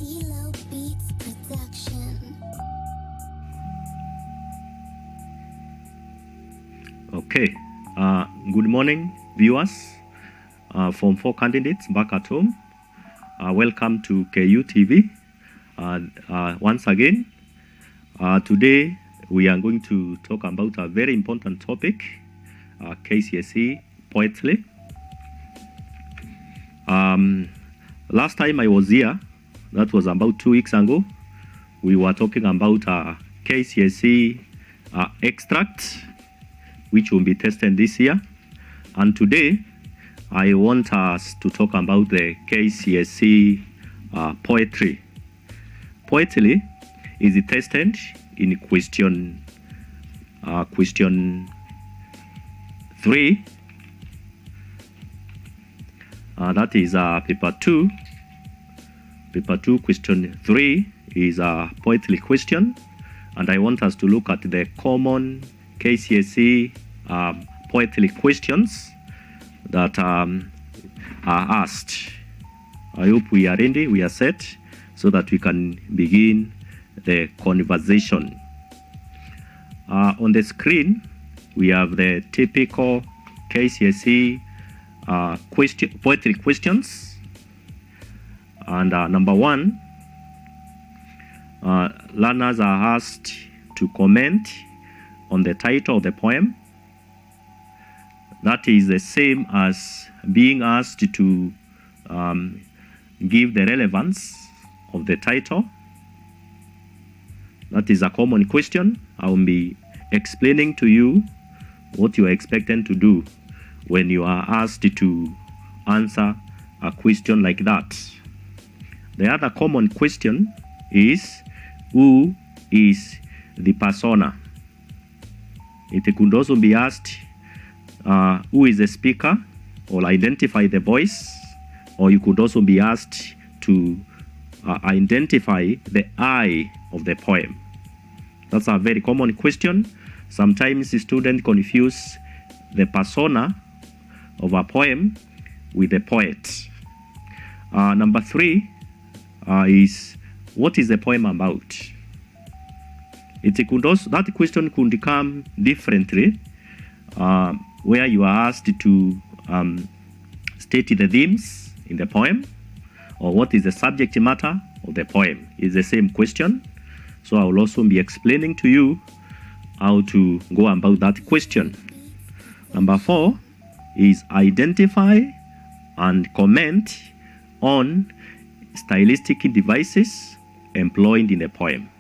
Stilo Beats Production. Okay, good morning, viewers. Form 4 candidates back at home. Welcome to KUTV. Once again, today we are going to talk about a very important topic, KCSE poetry. Last time I was here, that was about 2 weeks ago, we were talking about KCSE extract, which will be tested this year. And today, I want us to talk about the KCSE poetry. Poetry is tested in question 3. That is paper 2. Paper 2, question 3 is a poetry question. And I want us to look at the common KCSE poetry questions that are asked. I hope we are ready, we are set, so that we can begin the conversation. On the screen, we have the typical KCSE poetry questions. And number 1, learners are asked to comment on the title of the poem. That is the same as being asked to give the relevance of the title. That is a common question. I will be explaining to you what you are expected to do when you are asked to answer a question like that. The other common question is, who is the persona? It could also be asked, who is the speaker, or identify the voice, or you could also be asked to identify the I of the poem. That's a very common question. Sometimes students confuse the persona of a poem with the poet. Number 3 is, what is the poem about? It could also, that question could come differently, where you are asked to state the themes in the poem, or what is the subject matter of the poem. It's the same question. So I will also be explaining to you how to go about that question. Number 4 is identify and comment on stylistic devices employed in a poem.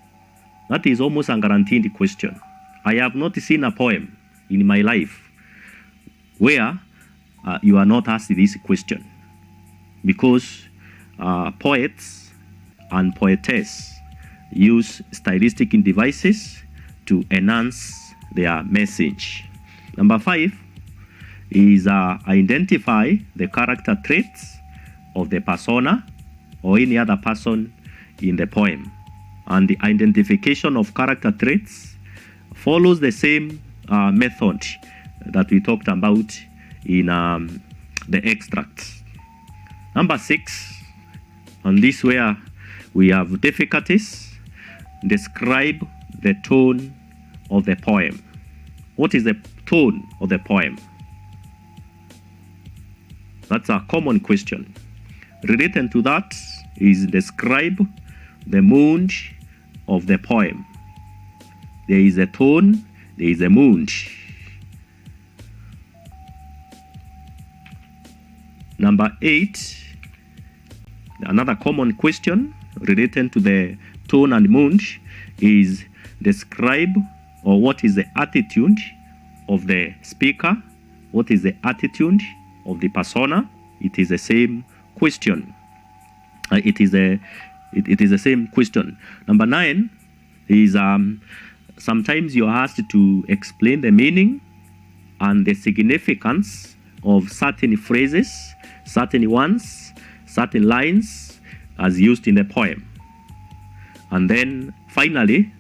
That is almost a guaranteed question. I have not seen a poem in my life where you are not asked this question, because poets and poetess use stylistic devices to enhance their message. Number 5 is identify the character traits of the persona or any other person in the poem. And the identification of character traits follows the same method that we talked about in the extracts. Number 6, and this where we have difficulties, describe the tone of the poem. What is the tone of the poem? That's a common question. Related to that is describe the mood of the poem. There is a tone, there is a mood. Number 8, another common question related to the tone and mood is describe, or what is the attitude of the speaker, what is the attitude of the persona. It is the same question. It is the same question. Number 9 is sometimes you are asked to explain the meaning and the significance of certain phrases, certain ones, certain lines as used in the poem. And then finally,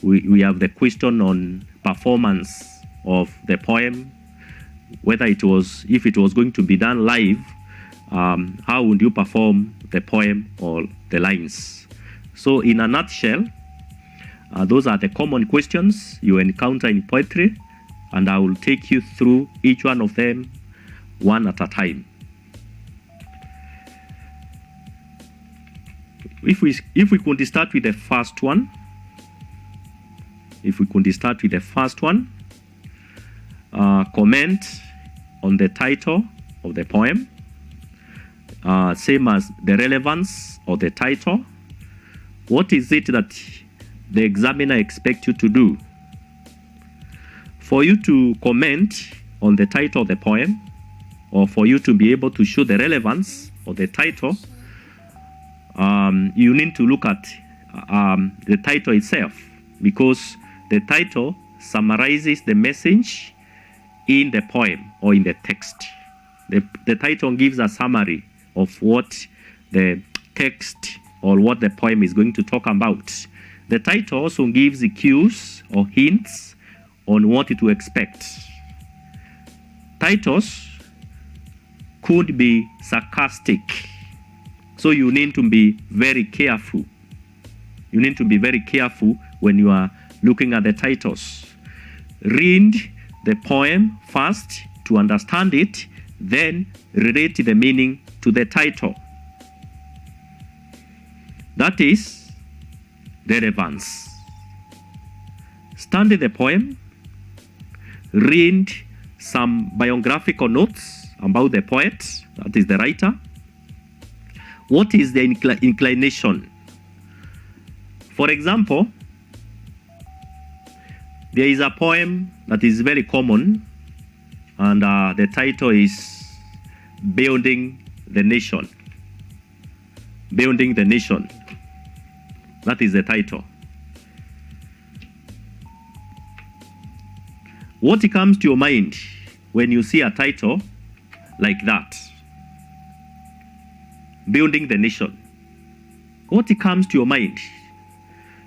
we have the question on performance of the poem, whether if it was going to be done live, how would you perform the poem or the lines? So in a nutshell, those are the common questions you encounter in poetry, and I will take you through each one of them one at a time. If we could start with the first one, comment on the title of the poem, same as the relevance of the title. What is it that the examiner expects you to do? For you to comment on the title of the poem, or for you to be able to show the relevance of the title, you need to look at the title itself, because the title summarizes the message in the poem or in the text. The title gives a summary of what the text or what the poem is going to talk about. The title also gives the cues or hints on what to expect. Titles could be sarcastic, so you need to be very careful. You need to be very careful when you are looking at the titles. Read the poem first to understand it, then relate the meaning to the title. That is relevance. Study the poem, read some biographical notes about the poet, that is the writer. What is the inclination? For example, there is a poem that is very common, and the title is Building the Nation. Building the Nation. That is the title. What comes to your mind when you see a title like that? Building the Nation. What comes to your mind?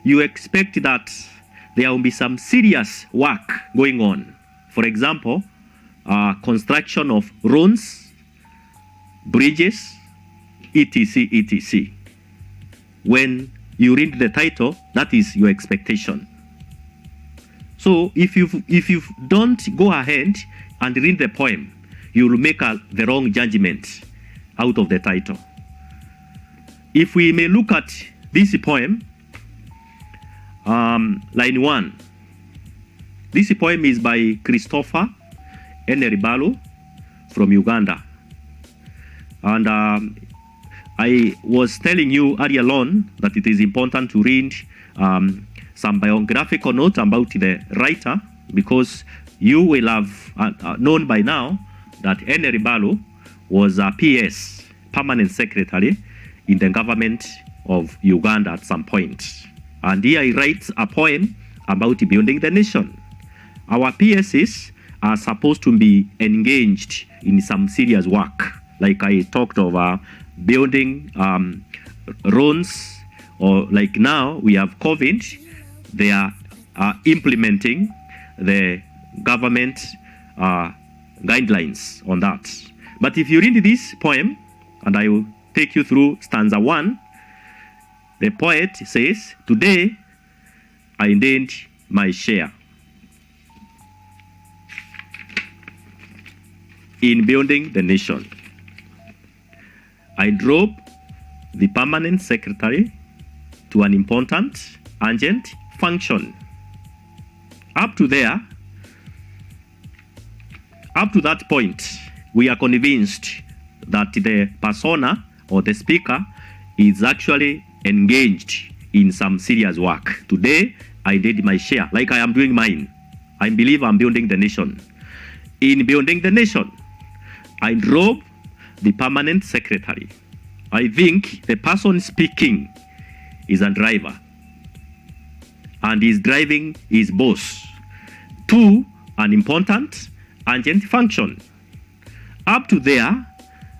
You expect that there will be some serious work going on. For example, construction of roads, bridges, etc., etc. When you read the title, that is your expectation. So if you don't go ahead and read the poem, you will make the wrong judgment out of the title. If we may look at this poem, line 1. This poem is by Christopher Eneribalo from Uganda. And I was telling you earlier on that it is important to read some biographical notes about the writer, because you will have known by now that Eneribalo was a PS, permanent secretary, in the government of Uganda at some point. And here he writes a poem about building the nation. Our PSs are supposed to be engaged in some serious work, like I talked of building roads, or like now we have COVID, they are implementing the government guidelines on that. But if you read this poem, and I will take you through stanza 1, the poet says, "Today I did my share in building the nation. I drove the permanent secretary to an important, urgent function. Up to that point, we are convinced that the persona or the speaker is actually engaged in some serious work. Today, I did my share, like I am doing mine. I believe I'm building the nation. In building the nation, I drove the permanent secretary. I think the person speaking is a driver, and is driving his boss to an important, urgent function. Up to there,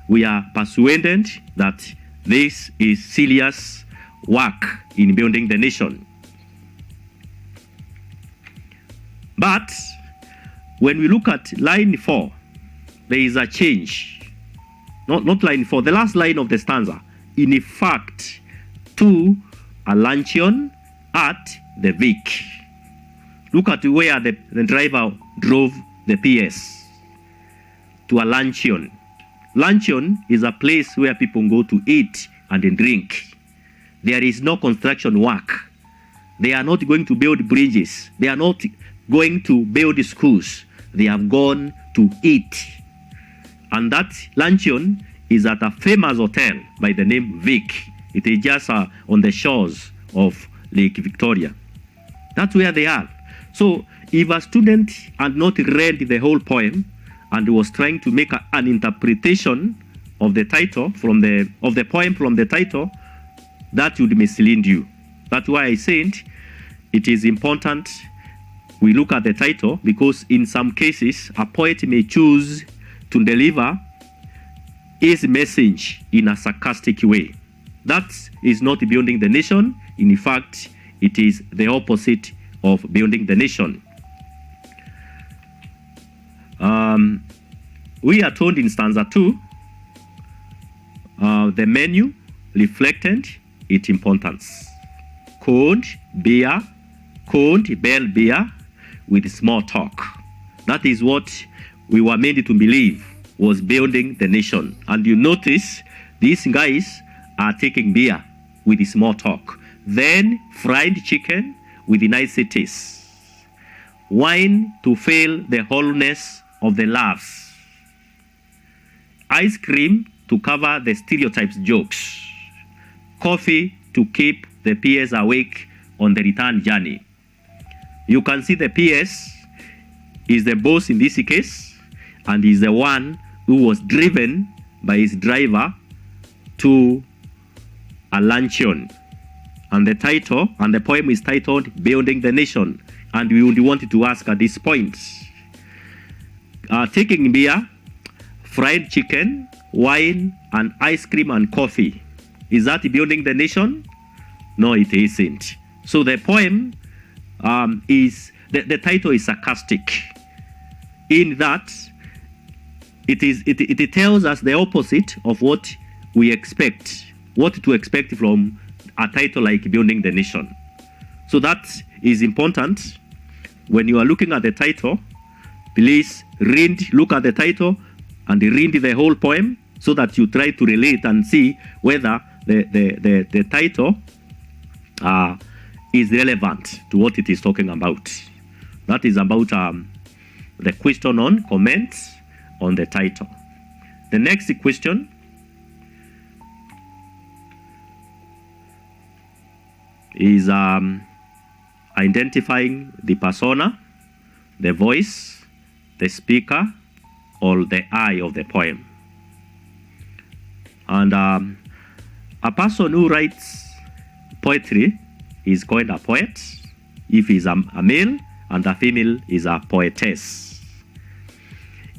we are persuaded that this is serious work in building the nation. But when we look at line 4, there is a change. not line 4, the last line of the stanza. In fact, to a luncheon at the Vic. Look at where the driver drove the PS. To a luncheon. Luncheon is a place where people go to eat and drink. There is no construction work. They are not going to build bridges. They are not going to build schools. They have gone to eat. And that luncheon is at a famous hotel by the name Vic. It is just on the shores of Lake Victoria. That's where they are. So if a student had not read the whole poem and was trying to make an interpretation of the title of the poem from the title, that would mislead you. That's why I said it is important we look at the title, because in some cases a poet may choose to deliver his message in a sarcastic way. That is not building the nation. In fact, it is the opposite of building the nation. We are told in stanza 2, the menu reflected its importance. Cold beer, cold bell beer with small talk. That is what we were made to believe was building the nation. And you notice these guys are taking beer with small talk. Then fried chicken with niceties. Wine to fill the wholeness of the laughs. Ice cream to cover the stereotypes jokes. Coffee to keep the PS awake on the return journey. You can see the PS is the boss in this case, and is the one who was driven by his driver to a luncheon. And the title and the poem is titled Building the Nation. And we would want to ask at this point, taking beer, fried chicken, wine, and ice cream and coffee, is that building the nation? No, it isn't. So the poem the title is sarcastic, in that it tells us the opposite of what we expect, what to expect from a title like Building the Nation. So that is important. When you are looking at the title, please look at the title and read the whole poem, so that you try to relate and see whether the title is relevant to what it is talking about. That is about the question on comments on the title. The next question is identifying the persona, the voice, the speaker, or the eye of the poem. And a person who writes poetry is called a poet if he's a male, and a female is a poetess.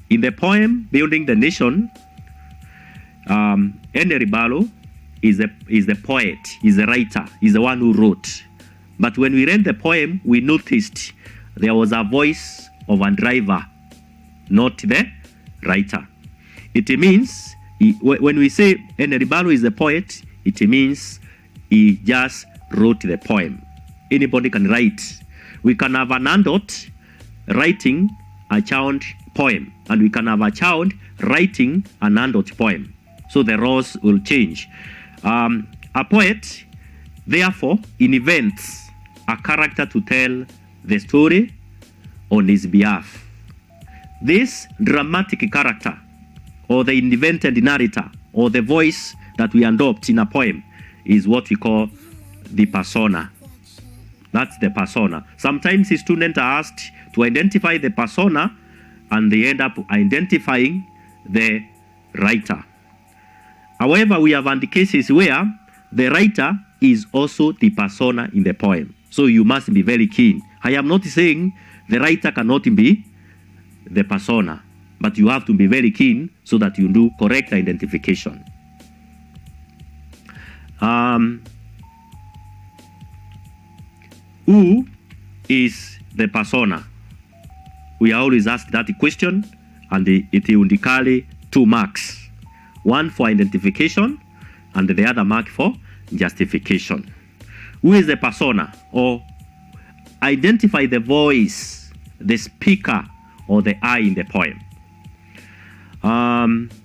In the poem Building the Nation, Henry Barlow is the poet, is the writer, is the one who wrote. But when we read the poem, we noticed there was a voice of a driver, not the writer. It means, when we say Henry Barlow is the poet, it means he just wrote the poem. Anybody can write. We can have an adult writing a child poem, and we can have a child writing an adult poem. So the roles will change. A poet, therefore, invents a character to tell the story on his behalf. This dramatic character, or the invented narrator, or the voice that we adopt in a poem, is what we call the persona. That's the persona. Sometimes the students are asked to identify the persona, and they end up identifying the writer. However, we have cases where the writer is also the persona in the poem. So you must be very keen. I am not saying the writer cannot be the persona, but you have to be very keen so that you do correct identification. Who is the persona? We are always asked that question, and it will carry 2 marks. one for identification and the other mark for justification. Who is the persona? Or identify the voice, the speaker, or the I in the poem.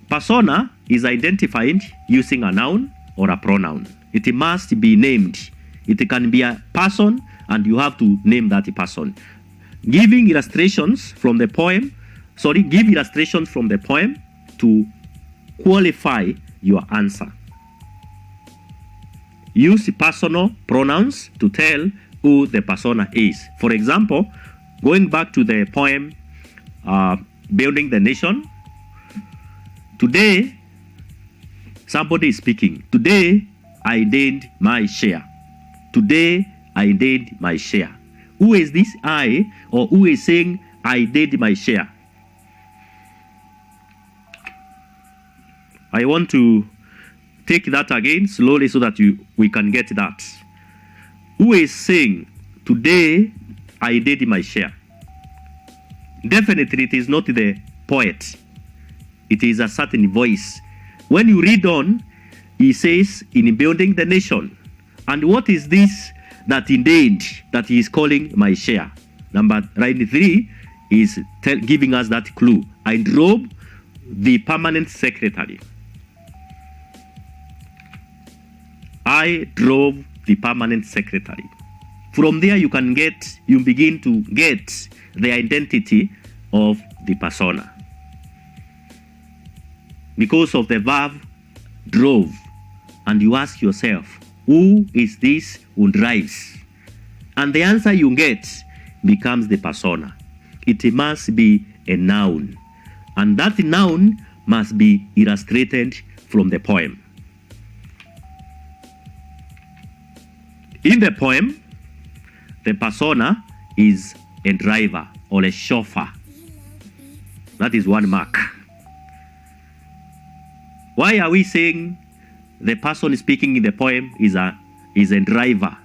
Persona is identified using a noun or a pronoun. It must be named. It can be a person, and you have to name that person. Giving illustrations from the poem, give illustrations from the poem to qualify your answer. Use personal pronouns to tell who the persona is. For example, going back to the poem Building the Nation, today, somebody is speaking. Today, I did my share. Today, I did my share. Who is this I, or who is saying, I did my share? I want to take that again slowly so that we can get that. Who is saying, today, I did my share? Definitely, it is not the poet. It is a certain voice. When you read on, he says, in building the nation. And what is this that indeed that he is calling my share? Line 3 is giving us that clue. I drove the permanent secretary. I drove the permanent secretary. From there you begin to get the identity of the persona. Because of the verb drove, and you ask yourself, who is this who drives? And the answer you get becomes the persona. It must be a noun, and that noun must be illustrated from the poem. In the poem, the persona is a driver or a chauffeur. That is one mark. Why are we saying the person speaking in the poem is a driver?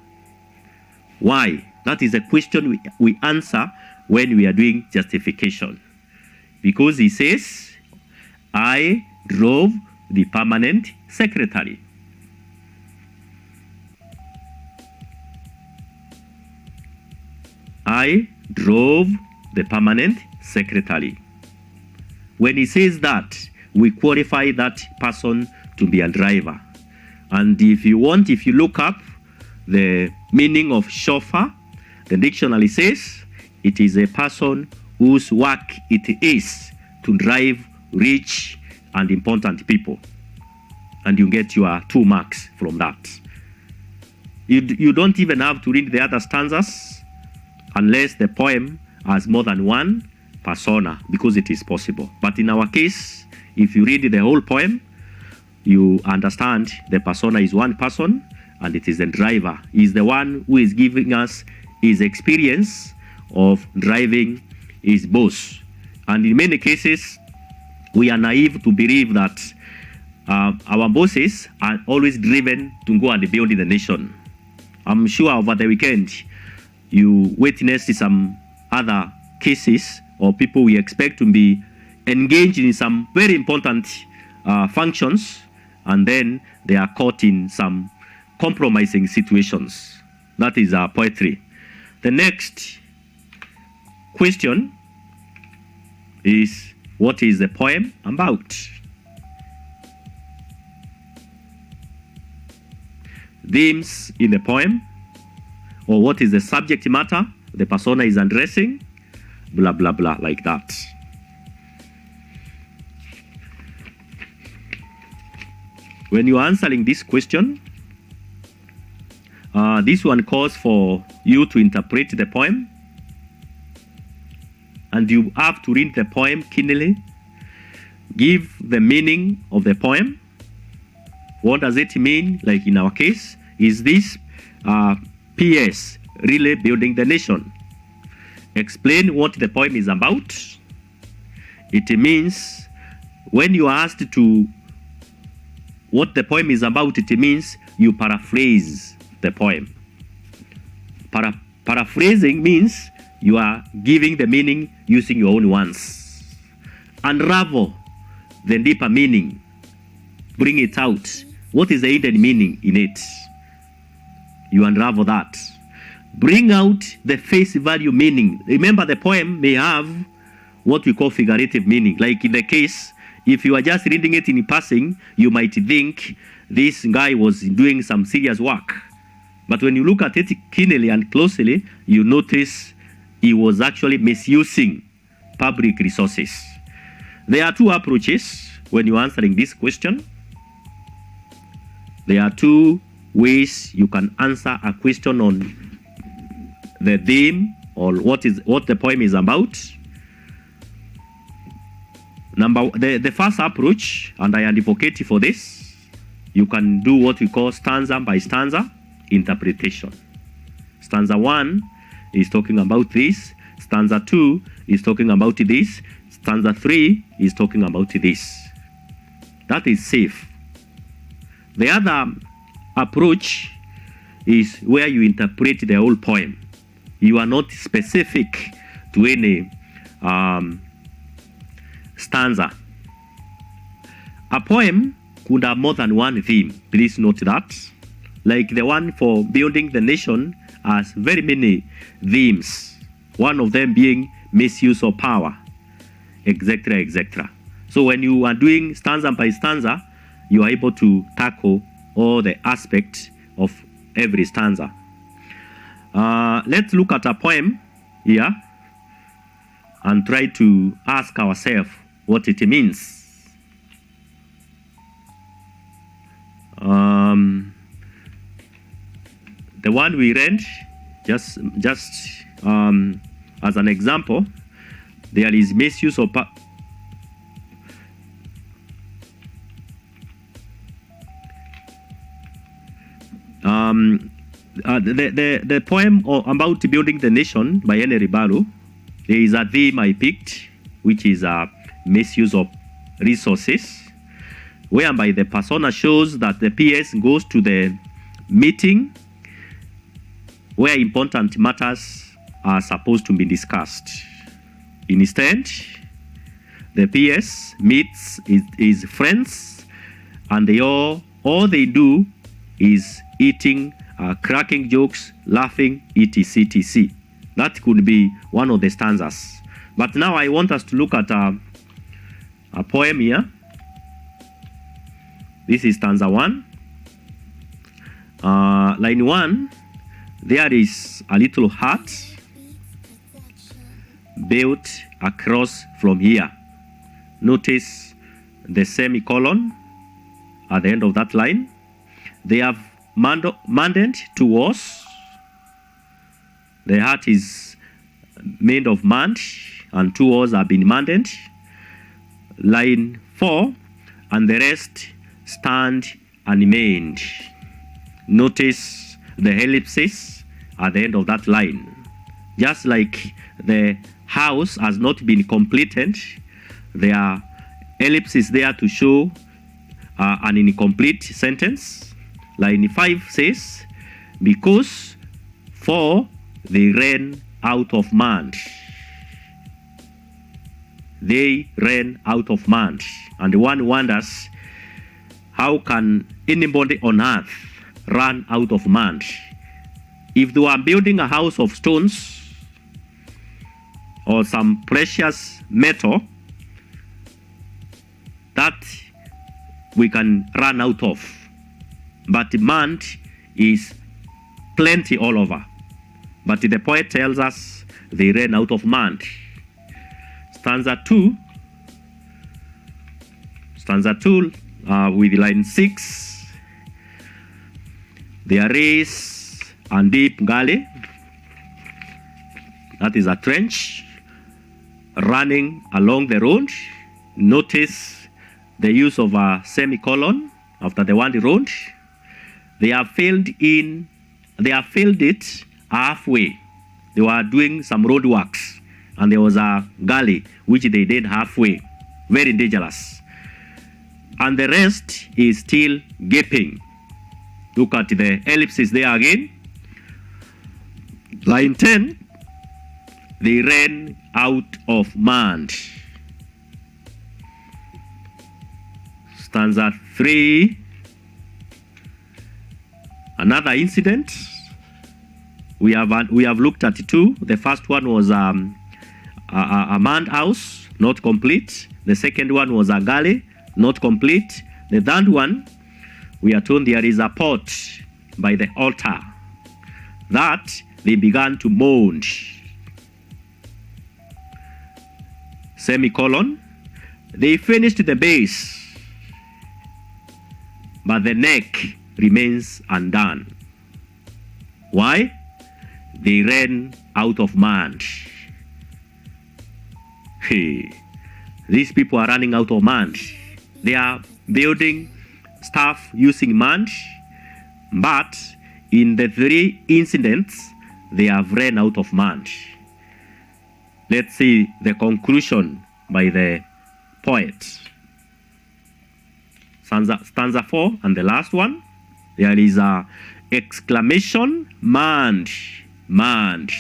Why? That is a question we answer when we are doing justification. Because he says, I drove the permanent secretary. I drove the permanent secretary. When he says that, we qualify that person to be a driver. And if you look up the meaning of chauffeur, the dictionary says it is a person whose work it is to drive rich and important people. And you get your 2 marks from that. You don't even have to read the other stanzas unless the poem has more than one persona, because it is possible. But in our case, if you read the whole poem, you understand the persona is one person, and it is the driver. He is the one who is giving us his experience of driving his boss. And in many cases, we are naive to believe that our bosses are always driven to go and build the nation. I'm sure over the weekend, you witnessed some other cases or people we expect to be engaged in some very important functions, and then they are caught in some compromising situations. That is our poetry. The next question is, what is the poem about? Themes in the poem, or what is the subject matter the persona is addressing, blah blah blah, like that. When you are answering this question, this one calls for you to interpret the poem, and you have to read the poem keenly. Give the meaning of the poem. What does it mean? Like in our case, is this PS really building the nation? Explain what the poem is about. It means when you are asked to what the poem is about, it means you paraphrase the poem. Paraphrasing means you are giving the meaning using your own words. Unravel the deeper meaning bring it out. What is the hidden meaning in it? You unravel that. Bring out the face value meaning. Remember, the poem may have what we call figurative meaning. Like in the case, if you are just reading it in passing, you might think this guy was doing some serious work. But when you look at it keenly and closely, you notice he was actually misusing public resources. There are two approaches when you're answering this question. There are two ways you can answer a question on the theme or what the poem is about. The first approach, and I advocate for this, you can do what we call stanza by stanza interpretation. Stanza 1 is talking about this. Stanza 2 is talking about this. Stanza 3 is talking about this. That is safe. The other approach is where you interpret the whole poem. You are not specific to any stanza. A poem could have more than one theme. Please note that. Like the one for building the nation has very many themes. One of them being misuse of power, etc., etc. So when you are doing stanza by stanza, you are able to tackle all the aspects of every stanza. Let's look at a poem here and try to ask ourselves what it means. The one we read, just as an example, there is misuse of the poem about building the nation by Henry Barrow, there is a theme I picked, which is a misuse of resources, whereby the persona shows that the PS goes to the meeting where important matters are supposed to be discussed. Instead, the PS meets his friends, and all they do is eating, cracking jokes, laughing, etc., etc. That could be one of the stanzas. But now I want us to look at a poem here. This is stanza 1. Line 1, there is a little hut built across from here. Notice the semicolon at the end of that line. They have mandate to walls. The hut is made of mud, and 2 walls have been mandate. Line 4, and the rest stand unmanned. Notice the ellipses at the end of that line. Just like the house has not been completed, there are ellipses there to show an incomplete sentence. Line 5 says, because 4 they ran out of mud. They ran out of mud. And one wonders, how can anybody on earth run out of mud? If they were building a house of stones or some precious metal, that we can run out of. But mud is plenty all over. But the poet tells us they ran out of mud. Stanza 2 with line 6. There is a deep gully, that is a trench, running along the road. Notice the use of a semicolon after the word road. They have filled it halfway. They were doing some road works, and there was a gully which they did halfway. Very dangerous. And the rest is still gaping. Look at the ellipses there again. Line 10, they ran out of mud. Stanza 3. Another incident. We have looked at two. The first one was a manned house, not complete. The second one was a galley, not complete. The third one, we are told there is a pot by the altar that they began to mourn. Semicolon. They finished the base, but the neck remains undone. Why? They ran out of mud. Hey, these people are running out of mud. They are building stuff using mud, but in the 3 incidents, they have run out of mud. Let's see the conclusion by the poet. Stanza 4 and the last one. There is a exclamation, mud, mud.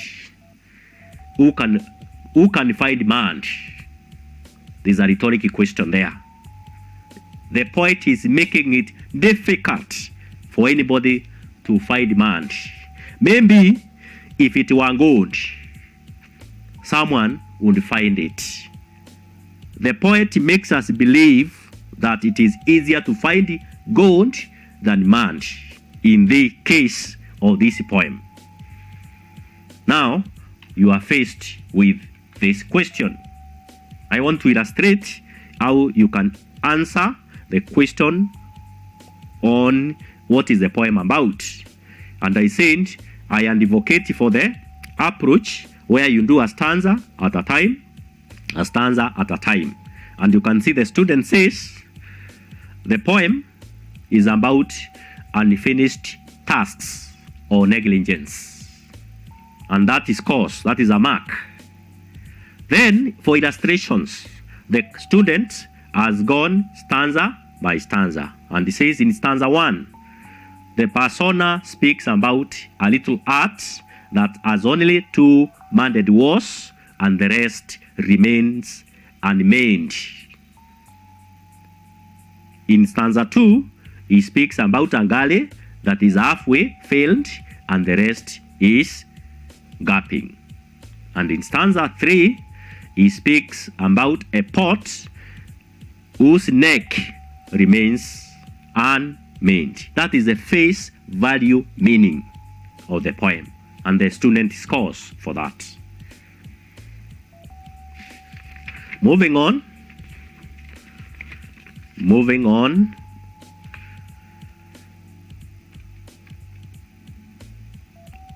Who can find mud? There's a rhetorical question there. The poet is making it difficult for anybody to find mud. Maybe if it were gold, someone would find it. The poet makes us believe that it is easier to find gold than mud in the case of this poem. Now, you are faced with this question. I want to illustrate how you can answer the question on what is the poem about. And I said I advocate for the approach where you do a stanza at a time, a stanza at a time. And you can see the student says the poem is about unfinished tasks or negligence. And that is cause, that is a mark. Then for illustrations, the student has gone stanza by stanza. And he says in stanza 1, the persona speaks about a little art that has only 2 mended walls and the rest remains unmade. In stanza 2, he speaks about a galley that is halfway filled and the rest is gaping. And in stanza 3, he speaks about a pot whose neck remains unmade. That is the face value meaning of the poem, and the student scores for that. Moving on.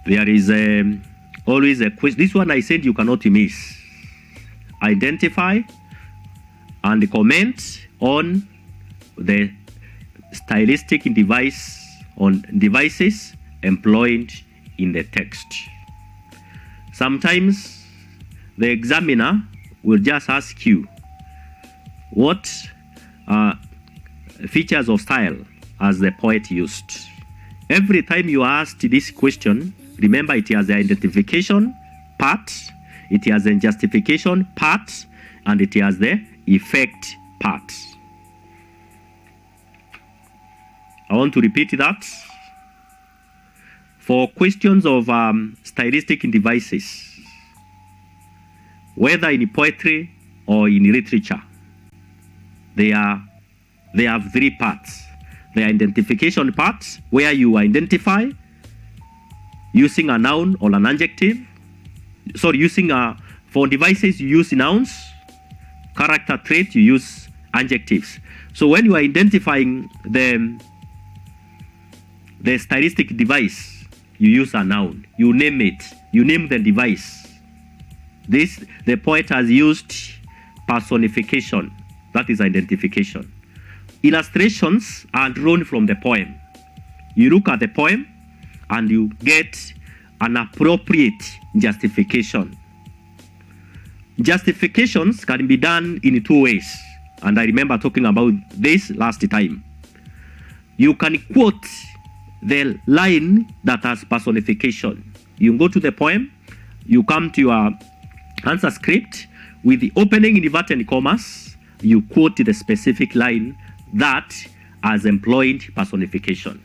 There is always a question. This one I said you cannot miss. Identify and comment on the stylistic devices employed in the text. Sometimes the examiner will just ask you what features of style has the poet used. Every time you are asked this question, remember it has the identification part, it has the justification part, and it has the effect part. I want to repeat that. For questions of stylistic devices, whether in poetry or in literature, they have 3 parts. The identification part, where you identify using a noun or an adjective. For devices you use nouns, character trait you use adjectives. So when you are identifying the stylistic device, you use a noun, you name it, you name the device. The poet has used personification, that is identification. Illustrations are drawn from the poem. You look at the poem and you get an appropriate justification. Justifications can be done in 2 ways, and I remember talking about this last time. You can quote the line that has personification. You go to the poem, you come to your answer script with the opening inverted commas, you quote the specific line that as employed personification.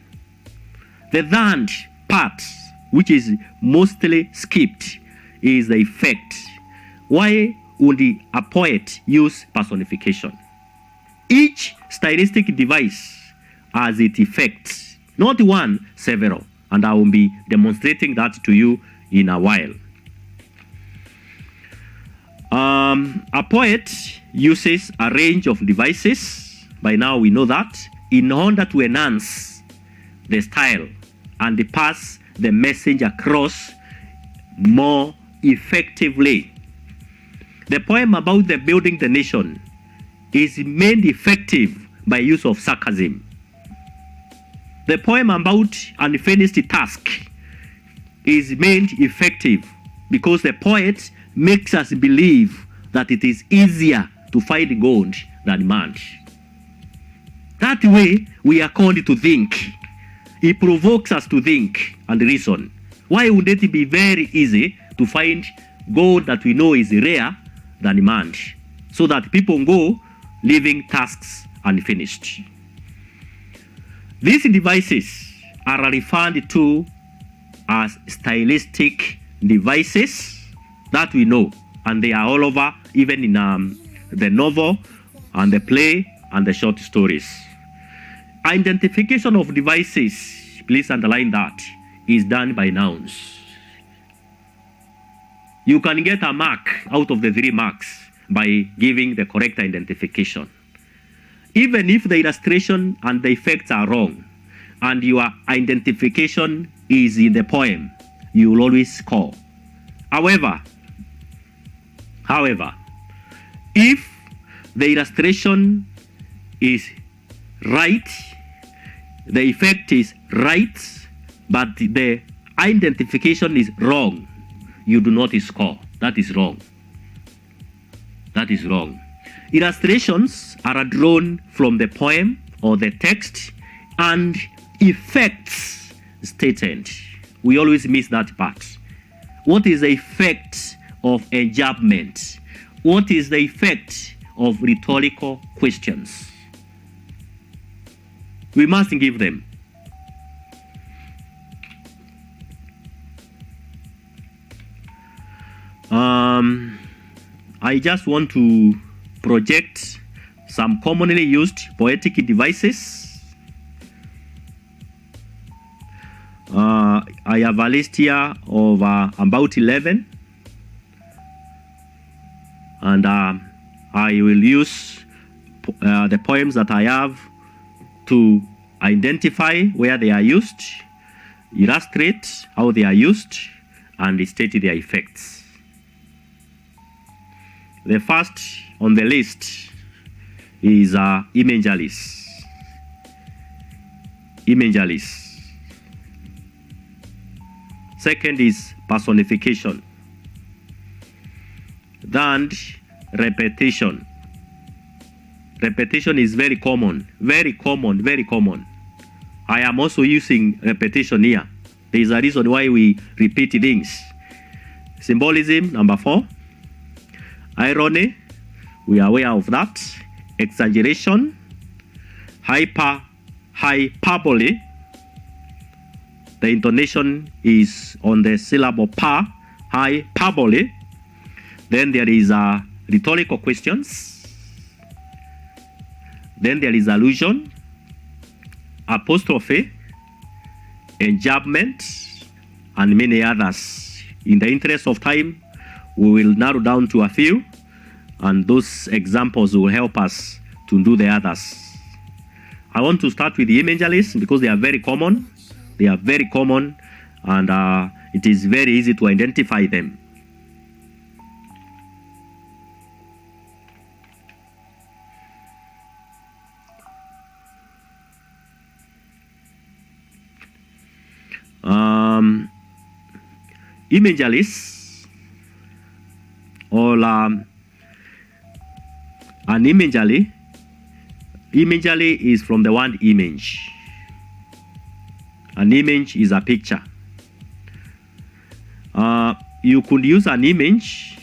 The third part, which is mostly skipped, is the effect. Why would a poet use personification? Each stylistic device has its effects, not one, several, and I will be demonstrating that to you in a while. A poet uses a range of devices, by now we know that, in order to enhance the style and pass the message across more effectively. The poem about the building the nation is made effective by use of sarcasm. The poem about unfinished task is made effective because the poet makes us believe that it is easier to find gold than man. That way, we are called to think. It provokes us to think and reason. Why would it be very easy to find gold that we know is rare than man? So that people go leaving tasks unfinished. These devices are referred to as stylistic devices that we know, and they are all over, even in the novel and the play and the short stories. Identification of devices, please underline that, is done by nouns. You can get a mark out of the 3 marks by giving the correct identification. Even if the illustration and the effects are wrong, and your identification is in the poem, you will always score. However, if the illustration is right, the effect is right, but the identification is wrong, you do not score. That is wrong. That is wrong. Illustrations are drawn from the poem or the text, and effects stated. We always miss that part. What is the effect of enjambment? What is the effect of rhetorical questions? We must give them. I just want to project some commonly used poetic devices. I have a list here of about 11, and I will use the poems that I have to identify where they are used, illustrate how they are used, and state their effects. The first on the list is Imagery. Second is personification. Third, repetition. Repetition is very common. I am also using repetition here. There is a reason why we repeat things. Symbolism, number 4. Irony, we are aware of that. Exaggeration, hyperbole. The intonation is on the syllable pa, hyperbole. Then there is rhetorical questions. Then there is allusion, apostrophe, enjambment, and many others. In the interest of time, we will narrow down to a few, and those examples will help us to do the others. I want to start with the imageries because they are very common. And it is very easy to identify them. Imageries, or an imagery. Imagery is from the word image. An image is a picture. You could use an image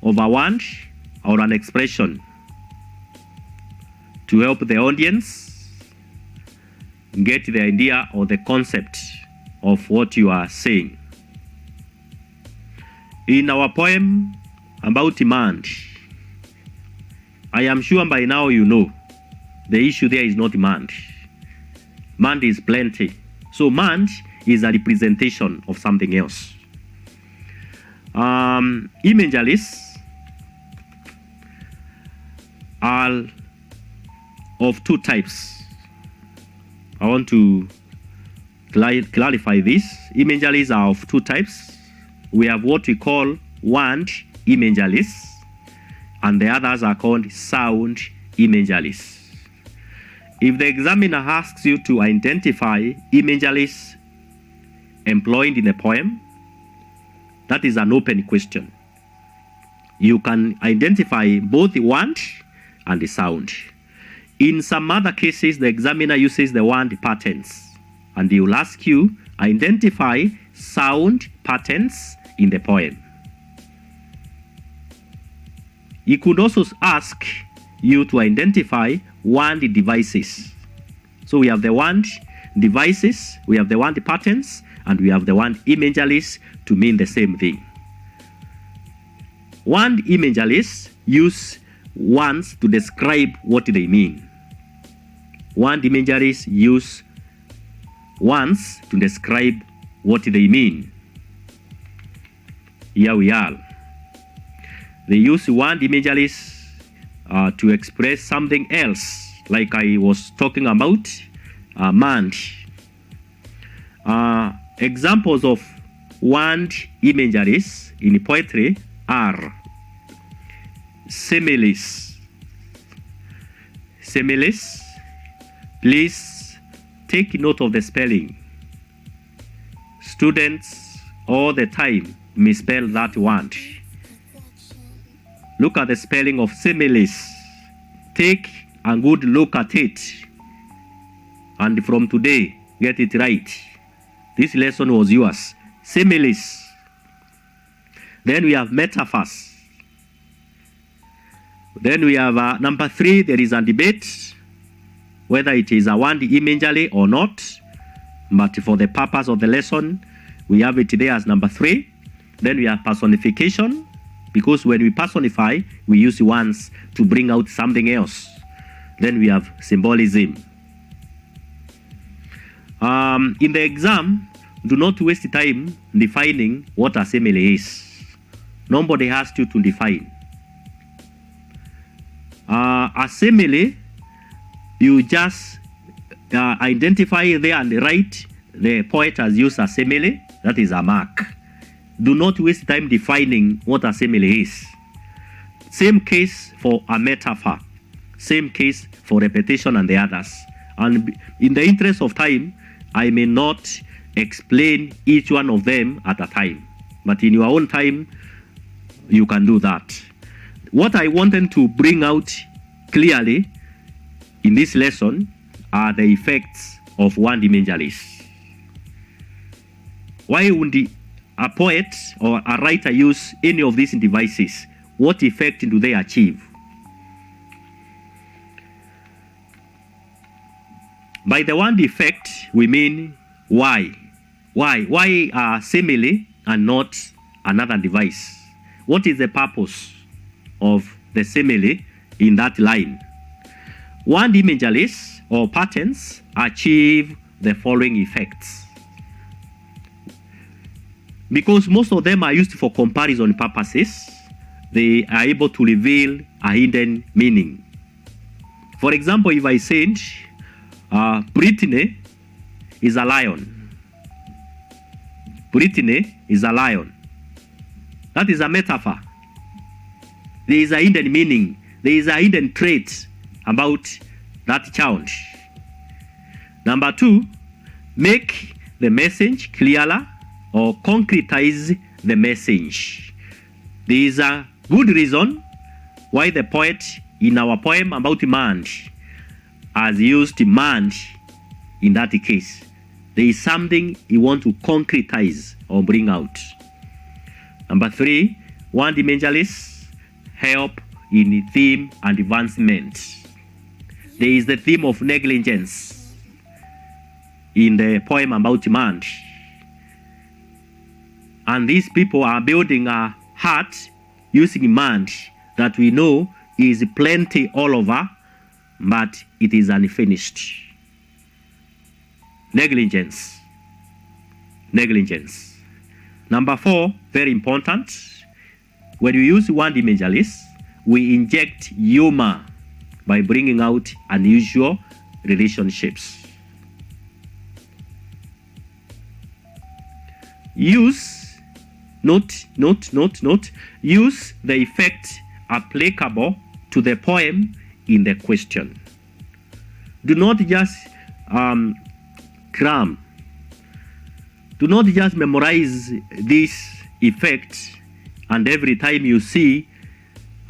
of a word or an expression to help the audience get the idea or the concept of what you are saying. In our poem about demand, I am sure by now you know the issue there is not demand. Demand is plenty. So demand is a representation of something else. Imageries are of two types. I want to clarify this. Imageries are of two types. We have what we call word imageries, and the others are called sound imageries. If the examiner asks you to identify imageries employed in a poem, that is an open question. You can identify both the word and the sound. In some other cases, the examiner uses the word patterns, and he will ask you identify sound patterns in the poem. He could also ask you to identify word devices. So we have the word devices, we have the word patterns, and we have the word imageries to mean the same thing. Word imageries use words to describe what they mean. Word imageries use words to describe what they mean. Here we are. They use word imageries to express something else, like I was talking about, man. Examples of word imageries in poetry are similes. Similes, please take note of the spelling. Students all the time misspell that word. Look at the spelling of similes. Take a good look at it, and from today, get it right. This lesson was yours. Similes. Then we have metaphors. Then we have number 3, there is a debate whether it is a word imagery or not. But for the purpose of the lesson, we have it there as number 3. Then we have personification, because when we personify, we use words to bring out something else. Then we have symbolism. In the exam, do not waste time defining what a simile is. Nobody asked you to define. A simile, you just identify there and write the poet has used a simile. That is a mark. Do not waste time defining what a simile is. Same case for a metaphor. Same case for repetition and the others. And in the interest of time, I may not explain each one of them at a time. But in your own time, you can do that. What I wanted to bring out clearly in this lesson are the effects of word imageries. Why would a poet or a writer use any of these devices? What effect do they achieve? By the word effect, we mean why. Why a simile and not another device? What is the purpose of the simile in that line? Word imageries or patterns achieve the following effects. Because most of them are used for comparison purposes, they are able to reveal a hidden meaning. For example, if I said, Brittany is a lion. Brittany is a lion. That is a metaphor. There is a hidden meaning. There is a hidden trait about that child. Number 2, make the message clearer or concretize the message. There is a good reason why the poet in our poem about man has used man in that case. There is something he wants to concretize or bring out. Number 3, word imageries help in theme and advancement. There is the theme of negligence in the poem about mud. And these people are building a hut using mud that we know is plenty all over, but it is unfinished. Negligence. Negligence. Number 4, very important. When we use word imageries, we inject humor by bringing out unusual relationships. Use, note, use the effect applicable to the poem in the question. Do not just cram. Do not just memorize this effect, and every time you see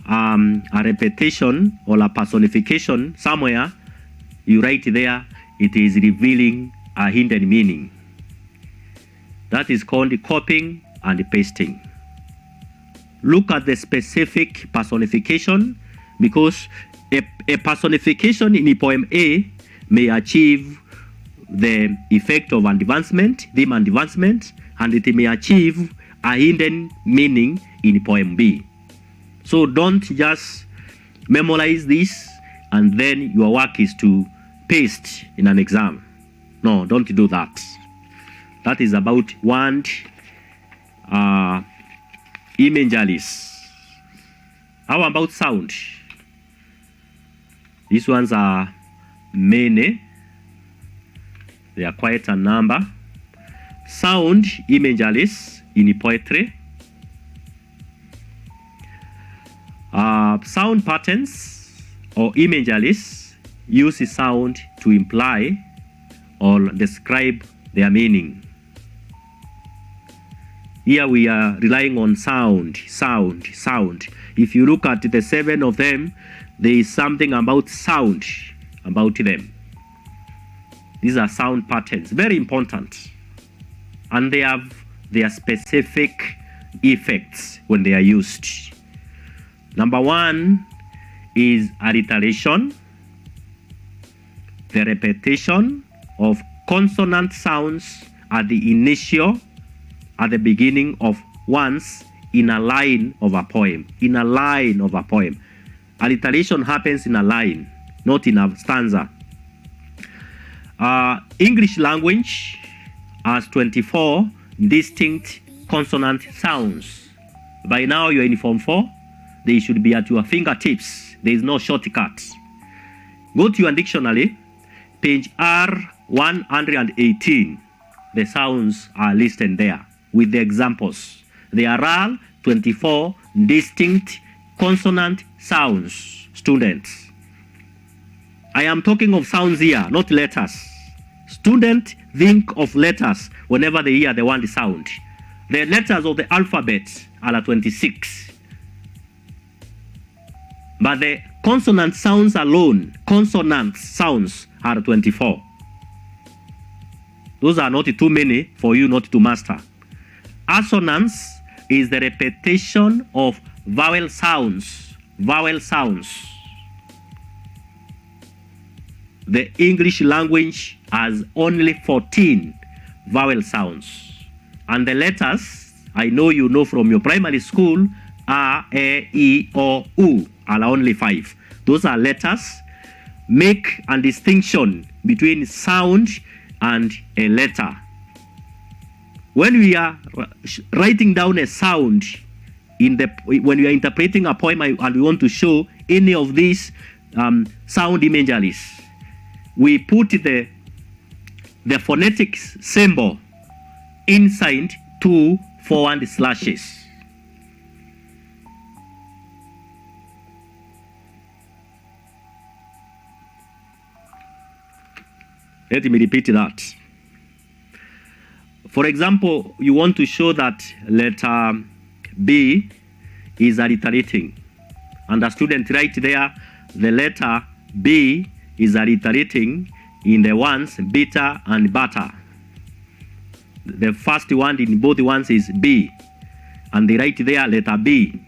a repetition or a personification somewhere, you write there, it is revealing a hidden meaning. That is called copying and pasting. Look at the specific personification, because a personification in poem A may achieve the effect of advancement, theme advancement, and it may achieve a hidden meaning in poem B. So don't just memorize this and then your work is to paste in an exam. No, don't do that. That is about word imageries. How about sound? These ones are many. They are quite a number. Sound imageries in poetry. Sound patterns or imageries use sound to imply or describe their meaning. Here we are relying on sound. If you look at the 7 of them, there is something about sound about them. These are sound patterns, very important. And they have their specific effects when they are used. Number 1 is alliteration, the repetition of consonant sounds at the beginning of words in a line of a poem. In a line of a poem. Alliteration happens in a line, not in a stanza. English language has 24 distinct consonant sounds. By now you're in Form 4. They should be at your fingertips. There is no shortcut. Go to your dictionary, page R118. The sounds are listed there with the examples. There are 24 distinct consonant sounds, students. I am talking of sounds here, not letters. Students think of letters whenever they hear the word sound. The letters of the alphabet are 26. But the consonant sounds alone, consonant sounds are 24. Those are not too many for you not to master. Assonance is the repetition of vowel sounds. Vowel sounds. The English language has only 14 vowel sounds. And the letters, I know you know from your primary school, A, E, I, O, U are only 5. Those are letters. Make a distinction between sound and a letter. When we are writing down a sound when we are interpreting a poem and we want to show any of these sound imageries, we put the phonetic symbol inside 2 forward slashes. Let me repeat that. For example, you want to show that letter B is alliterating. And the student right there, the letter B is alliterating in the ones bitter and butter. The first one in both ones is B. And they write there letter B.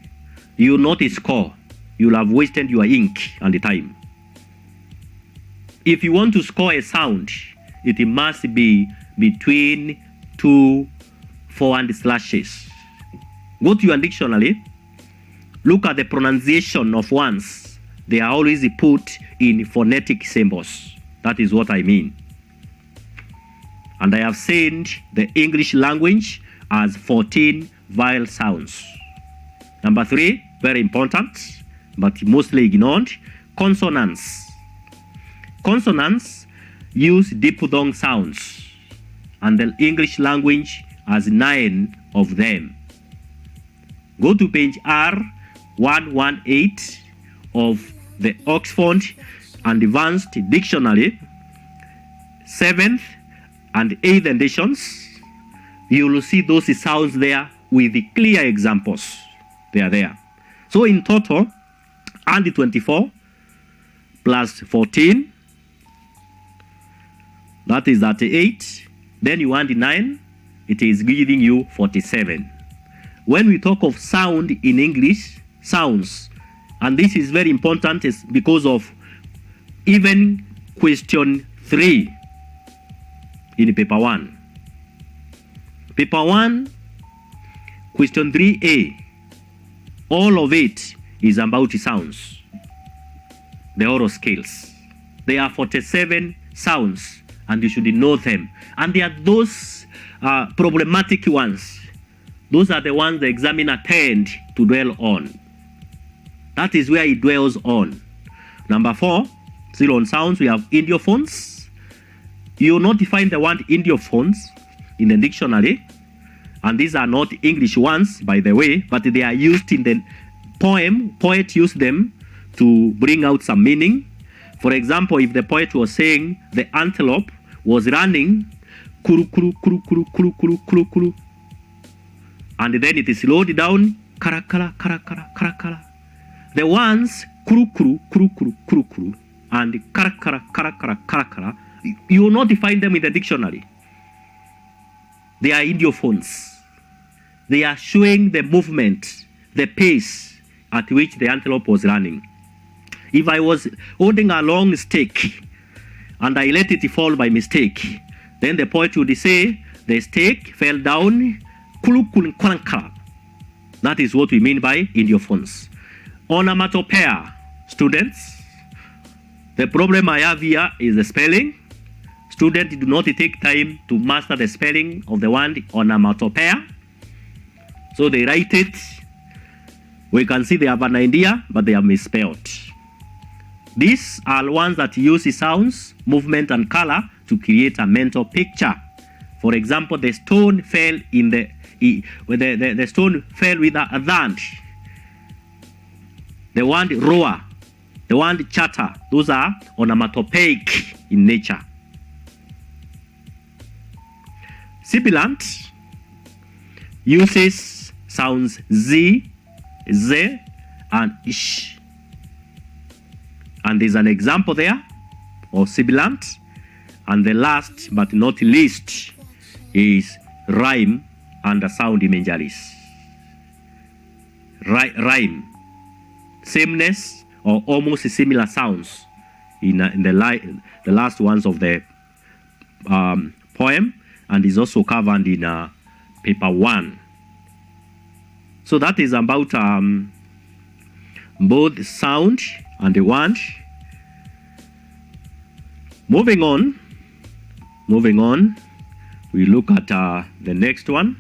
You will not score. You will have wasted your ink and the time. If you want to score a sound, it must be between two forward slashes. Go to your dictionary, look at the pronunciation of words. They are always put in phonetic symbols. That is what I mean. And I have said the English language has 14 vowel sounds. Number 3, very important, but mostly ignored, consonants. Consonants use diphthong sounds, and the English language has 9 of them. Go to page R118 of the Oxford Advanced Dictionary, 7th and 8th editions. You will see those sounds there with the clear examples. They are there. So in total, and 24 plus 14, that is 38. Then you add 9, it is giving you 47. When we talk of sound in English, sounds, and this is very important is because of even question 3 in paper 1. Paper 1, question 3A, all of it is about sounds, the oral scales. There are 47 sounds, and you should know them. And there are those problematic ones. Those are the ones the examiner tend to dwell on. That is where he dwells on. Number 4, still on sounds, we have idiophones. You will not find the word idiophones in the dictionary. And these are not English ones, by the way, but they are used in the poem. Poet used them to bring out some meaning. For example, if the poet was saying the antelope was running, kuru kuru kuru kuru kuru kuru kuru kuru, and then it is slowed down, kara kara kara kara kara kara. The ones kuru kuru kuru kuru kuru kuru and kara kara kara kara kara kara, you will not find them in the dictionary. They are idiophones. They are showing the movement, the pace at which the antelope was running. If I was holding a long stick and I let it fall by mistake, then the poet would say, the stick fell down, that is what we mean by idiophones. Onomatopoeia, students, the problem I have here is the spelling. Students do not take time to master the spelling of the word onomatopoeia. So they write it. We can see they have an idea, but they are misspelled. These are ones that use sounds, movement, and color to create a mental picture. For example, the stone fell in the stone fell with a thud. The word roar, the word chatter, those are onomatopoeic in nature. Sibilant uses sounds z, z, and ish. And there's an example there of sibilant. And the last but not least is rhyme and sound imageries. Rhyme, sameness or almost similar sounds in the last ones of the poem, and is also covered in paper 1. So that is about both sound and the word. Moving on, we look at the next one.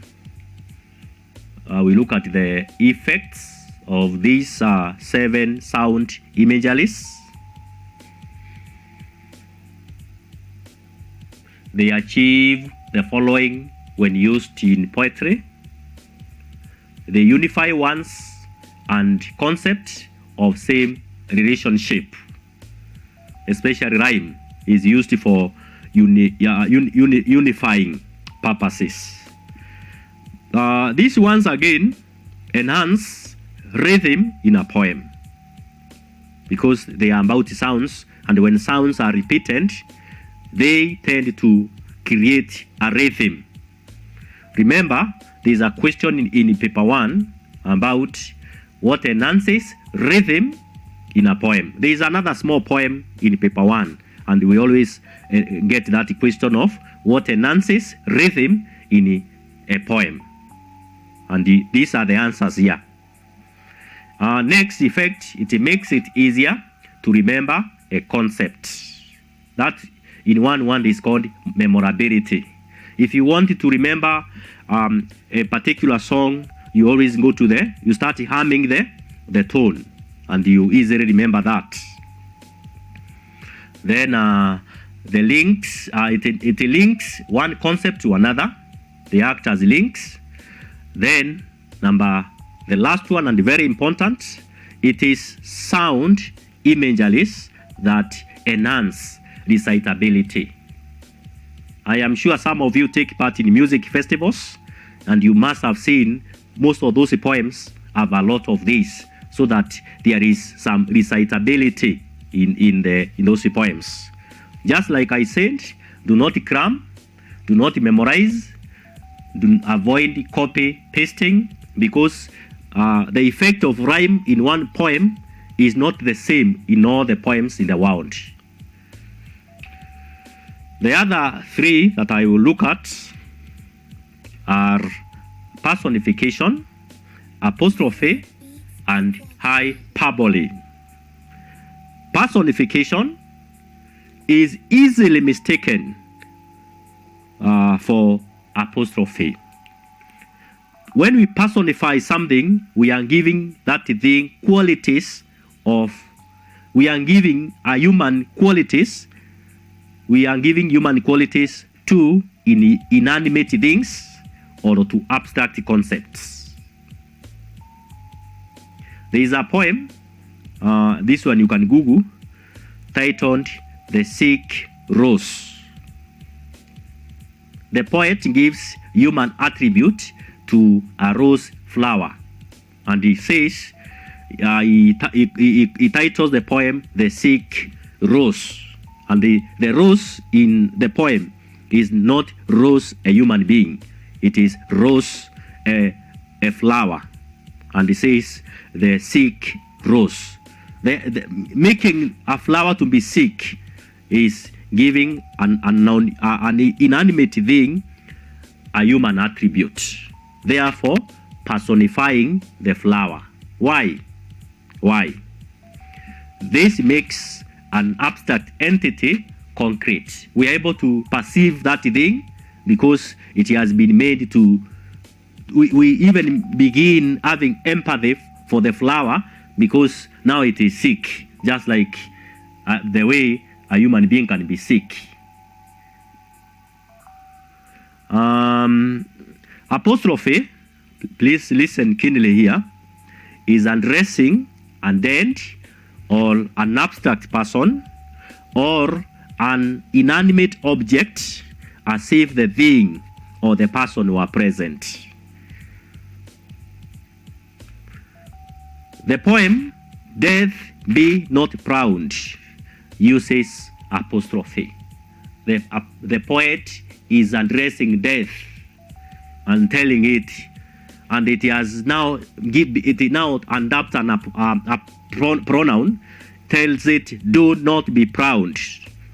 We look at the effects of these 7 sound imageries. They achieve the following when used in poetry. They unify words and concept of same relationship. Especially rhyme is used for unifying purposes. These ones again enhance rhythm in a poem because they are about sounds, and when sounds are repeated, they tend to create a rhythm. Remember, there is a question in paper 1 about what enhances rhythm in a poem. There is another small poem in paper 1 and we always get that question of what enhances rhythm in a poem. And these are the answers here. Next effect, it makes it easier to remember a concept. That in one word is called memorability. If you want to remember a particular song, you always go to you start humming the tone, and you easily remember that. Then the links, it links one concept to another. They act as links. Then the last one, and very important, it is sound imageries that enhance recitability. I am sure some of you take part in music festivals, and you must have seen most of those poems have a lot of this, so that there is some recitability in those poems. Just like I said, do not cram, do not memorize, avoid copy pasting, because the effect of rhyme in one poem is not the same in all the poems in the world. The other three that I will look at are personification, apostrophe, and hyperbole. Personification is easily mistaken for apostrophe. When we personify something, we are giving that thing qualities of, we are giving human qualities to inanimate things or to abstract concepts. There is a poem, this one you can Google, titled The Sick Rose. The poet gives human attribute to a rose flower, and he says, he titles the poem The Sick Rose. And the rose in the poem is not rose, a human being. It is rose, a flower. And he says, the sick rose. Making a flower to be sick is giving an inanimate thing a human attribute. Therefore, personifying the flower. Why? This makes an abstract entity concrete. We are able to perceive that thing because it has been made to, we even begin having empathy for the flower because now it is sick, just like the way a human being can be sick. Apostrophe, please listen keenly here, is addressing a dead or an abstract person or an inanimate object as if the thing or the person were present. The poem Death Be Not Proud uses apostrophe. The poet is addressing death and telling it, and it has now adopted a pronoun, tells it, do not be proud.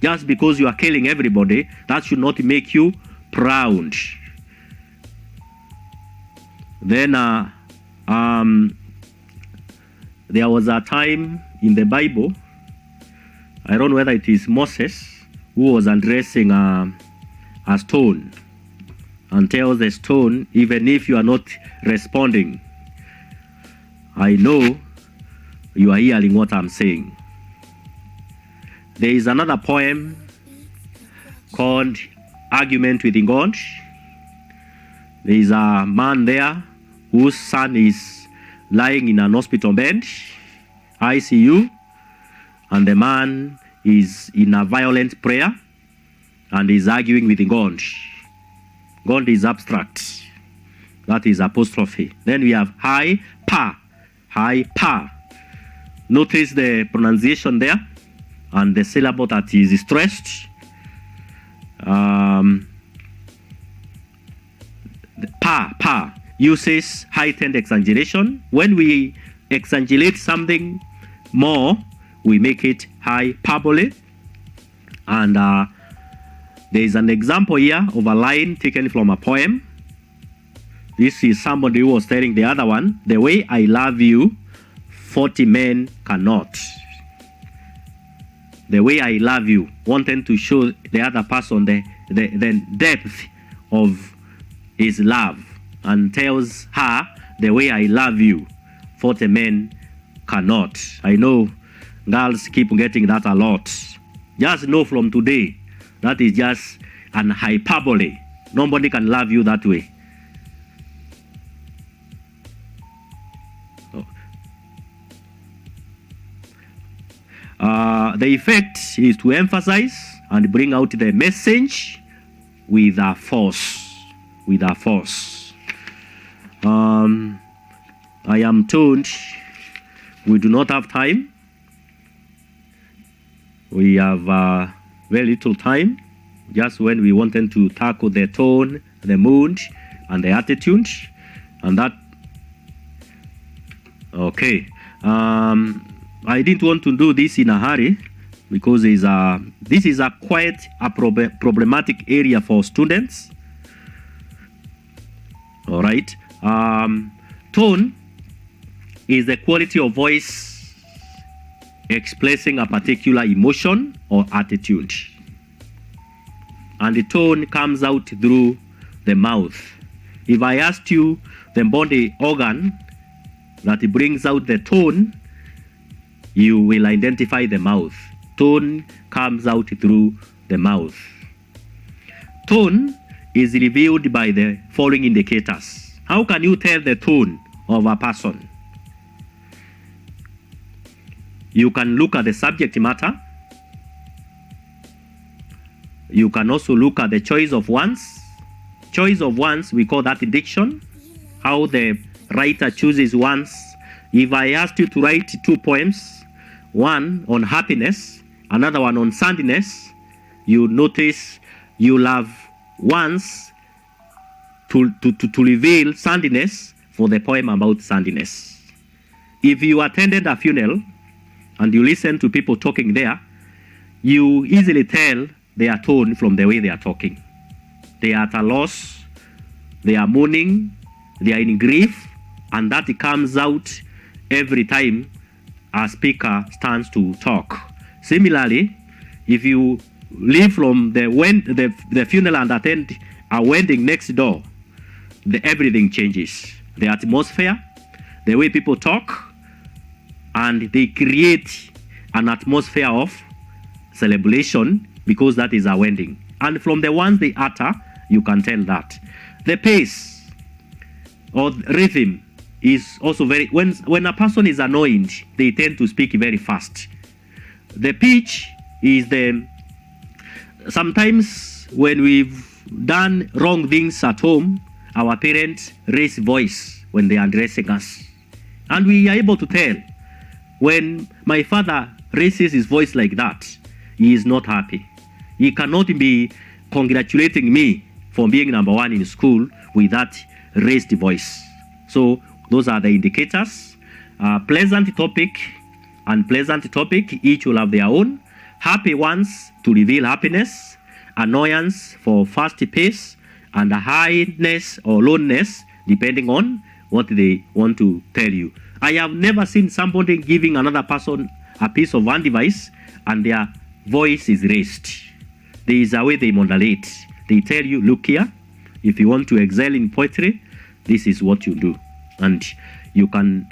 Just because you are killing everybody, that should not make you proud. Then there was a time in the Bible, I don't know whether it is Moses, who was addressing a stone and tells the stone, even if you are not responding, I know you are hearing what I'm saying. There is another poem called Argument with God. There is a man there whose son is lying in an hospital bed, ICU, and the man is in a violent prayer and is arguing with God. God is abstract. That is apostrophe. Then we have high pa. Notice the pronunciation there and the syllable that is stressed. Pa uses heightened exaggeration. When we exaggerate something more, we make it hyperbole. And there is an example here of a line taken from a poem. This is somebody who was telling the other one, the way I love you, 40 men cannot. The way I love you, wanting to show the other person the depth of his love, and tells her, the way I love you, 40 men cannot. I know girls keep getting that a lot. Just know from today, that is just an hyperbole. Nobody can love you that way. The effect is to emphasize and bring out the message with a force. With a force. I am told we do not have time. We have very little time. Just when we wanted to tackle the tone, the mood, and the attitude, and that. Okay. I didn't want to do this in a hurry because this is quite a problematic area for students. All right. Tone is the quality of voice expressing a particular emotion or attitude. And the tone comes out through the mouth. If I asked you the body organ that brings out the tone, you will identify the mouth. Tone comes out through the mouth. Tone is revealed by the following indicators. How can you tell the tone of a person? You can look at the subject matter. You can also look at the choice of words. Choice of words, we call that diction. How the writer chooses words. If I asked you to write 2 poems, one on happiness, another one on sadness, you notice you have words to reveal sadness for the poem about sadness. If you attended a funeral and you listen to people talking there, you easily tell their tone from the way they are talking. They are at a loss, they are mourning, they are in grief, and that comes out every time a speaker stands to talk. Similarly, if you leave from the funeral and attend a wedding next door, everything changes. The atmosphere, the way people talk, and they create an atmosphere of celebration because that is a wedding. And from the ones they utter, you can tell that. The pace or rhythm is also very, when a person is annoyed, they tend to speak very fast. The pitch is sometimes when we've done wrong things at home, our parents raise voice when they are addressing us. And we are able to tell when my father raises his voice like that, he is not happy. He cannot be congratulating me for being number 1 in school with that raised voice. So those are the indicators. Pleasant topic and pleasant topic, each will have their own. Happy ones to reveal happiness, annoyance for fast pace, and a highness or lowness depending on what they want to tell you. I have never seen somebody giving another person a piece of one device and their voice is raised. There is a way they modulate. They tell you, look here, if you want to excel in poetry, this is what you do. And you can,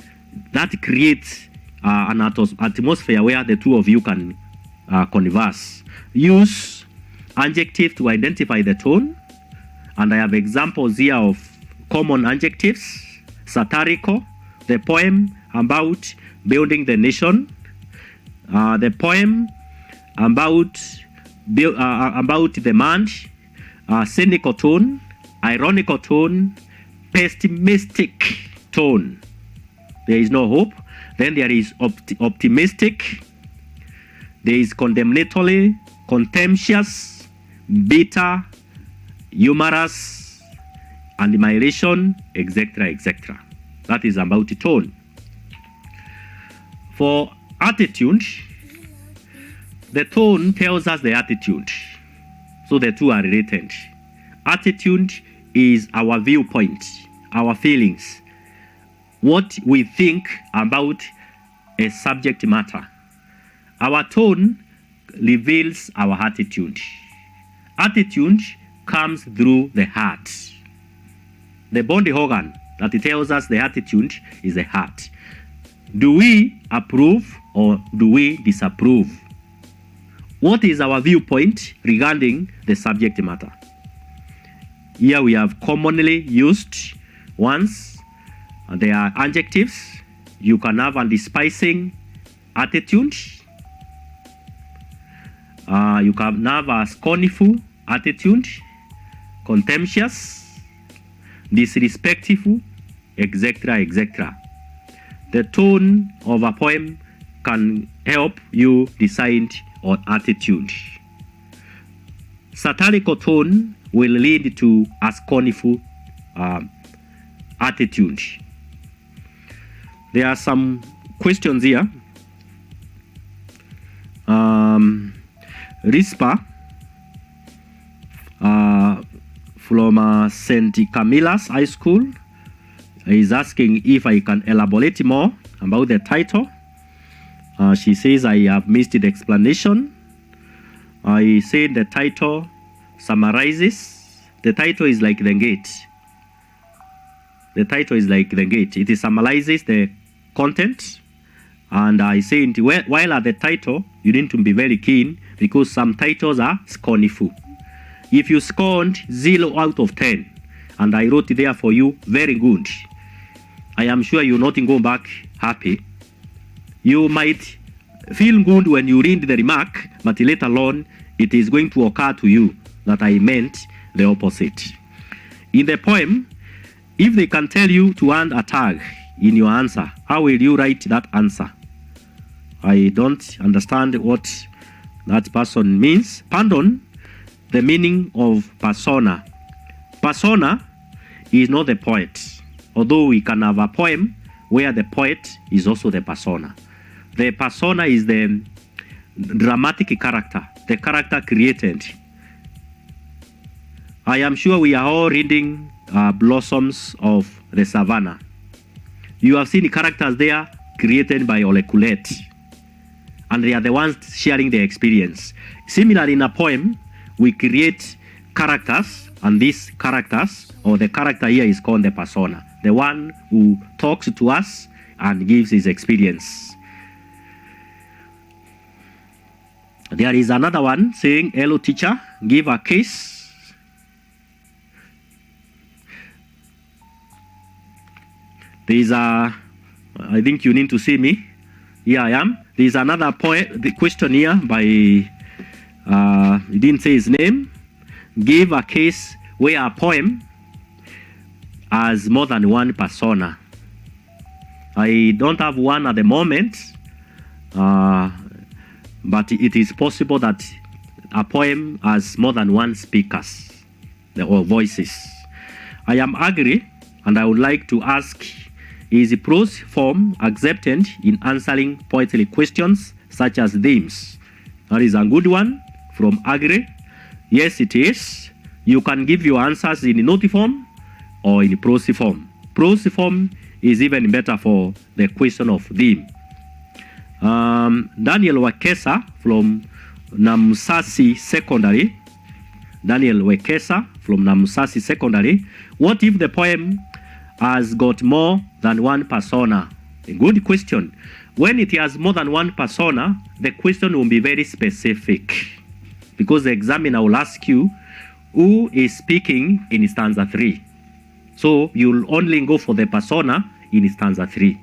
that creates an atmosphere where the two of you can converse. Use adjective to identify the tone. And I have examples here of common adjectives. Satirical, the poem about building the nation. The poem about demand. Cynical tone, ironical tone, pessimistic tone. There is no hope. Then there is optimistic. There is condemnatory, contemptuous, bitter, humorous, admiration, etc., etc. That is about the tone. For attitude, The tone tells us the attitude. So the two are related. Attitude is our viewpoint, our feelings, what we think about a subject matter. Our tone reveals our attitude. Attitude comes through the heart. The body organ that tells us the attitude is the heart. Do we approve or do we disapprove? What is our viewpoint regarding the subject matter? Here we have commonly used ones. They are adjectives. You can have a despising attitude. You can have a scornful attitude, contemptuous, disrespectful, etc., etc. The tone of a poem can help you decide on attitude. Satirical tone will lead to a scornful attitude. There are some questions here. Rispa from St. Camilla's High School is asking if I can elaborate more about the title. She says I have missed the explanation. I said the title summarizes. The title is like the gate. The title is like the gate. It summarizes the content. And I said, while at the title, you need to be very keen because some titles are scornful. If you scored 0 out of 10, and I wrote there for you, very good, I am sure you'll not go back happy. You might feel good when you read the remark, but later on, it is going to occur to you that I meant the opposite. In the poem, if they can tell you to add a tag in your answer, how will you write that answer? I don't understand what that person means. Pardon, the meaning of persona. Persona is not the poet, although we can have a poem where the poet is also the persona. The persona is the dramatic character, the character created. I am sure we are all reading Blossoms of the Savannah. You have seen characters there created by Olekulete, and they are the ones sharing the experience. Similarly, in a poem, we create characters, and these characters, or the character here is called the persona, the one who talks to us and gives his experience. There is another one saying, hello teacher, give a case. There is a, I think you need to see me. Here I am. There is another the question here by, he didn't say his name. Give a case where a poem has more than one persona. I don't have one at the moment, but it is possible that a poem has more than one speakers or voices. I am angry, and I would like to ask, is the prose form accepted in answering poetry questions such as themes? That is a good one from Agri. Yes, it is. You can give your answers in note form or in prose form. Prose form is even better for the question of theme. Daniel Wekesa from Namusasi Secondary. Daniel Wekesa from Namusasi Secondary. What if the poem has got more than one persona? A good question. When it has more than one persona, the question will be very specific, because the examiner will ask you who is speaking in stanza 3. So you'll only go for the persona in stanza 3.